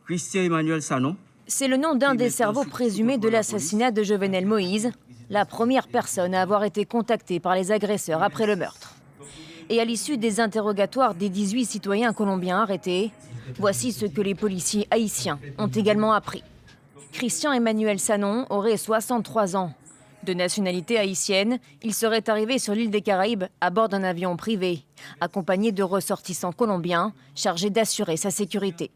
Christian Emmanuel Sanon. C'est le nom d'un des cerveaux présumés de l'assassinat de Jovenel Moïse, la première personne à avoir été contactée par les agresseurs après le meurtre. Et à l'issue des interrogatoires des 18 citoyens colombiens arrêtés, voici ce que les policiers haïtiens ont également appris. Christian Emmanuel Sanon aurait 63 ans. De nationalité haïtienne, il serait arrivé sur l'île des Caraïbes à bord d'un avion privé, accompagné de ressortissants colombiens chargés d'assurer sa sécurité.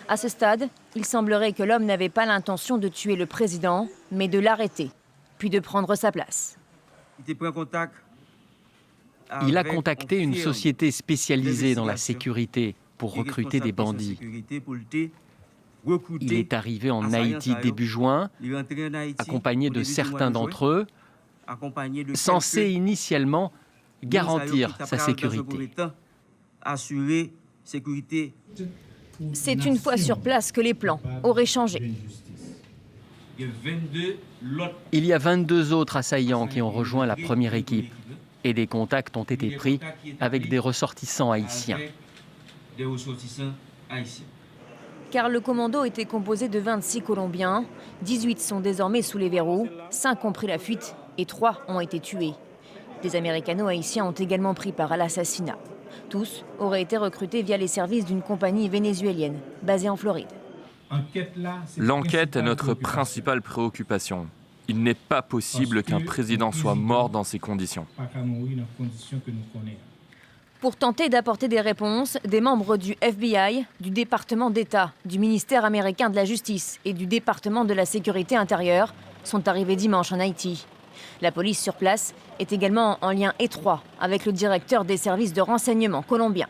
À ce stade, il semblerait que l'homme n'avait pas l'intention de tuer le président, mais de l'arrêter, puis de prendre sa place. Il a contacté une société spécialisée dans la sécurité pour recruter des bandits. Il est arrivé en Haïti début juin, accompagné de certains d'entre eux, censés initialement garantir sa sécurité. C'est une fois sur place que les plans auraient changé. Il y a 22 autres assaillants qui ont rejoint la première équipe et des contacts ont été pris avec des ressortissants haïtiens. Car le commando était composé de 26 Colombiens. 18 sont désormais sous les verrous, 5 ont pris la fuite et 3 ont été tués. Des Américano-haïtiens ont également pris part à l'assassinat. Tous auraient été recrutés via les services d'une compagnie vénézuélienne basée en Floride. L'enquête est notre principale préoccupation. Il n'est pas possible qu'un président soit mort dans ces conditions. Pour tenter d'apporter des réponses, des membres du FBI, du département d'État, du ministère américain de la Justice et du département de la Sécurité intérieure sont arrivés dimanche en Haïti. La police sur place est également en lien étroit avec le directeur des services de renseignement colombiens.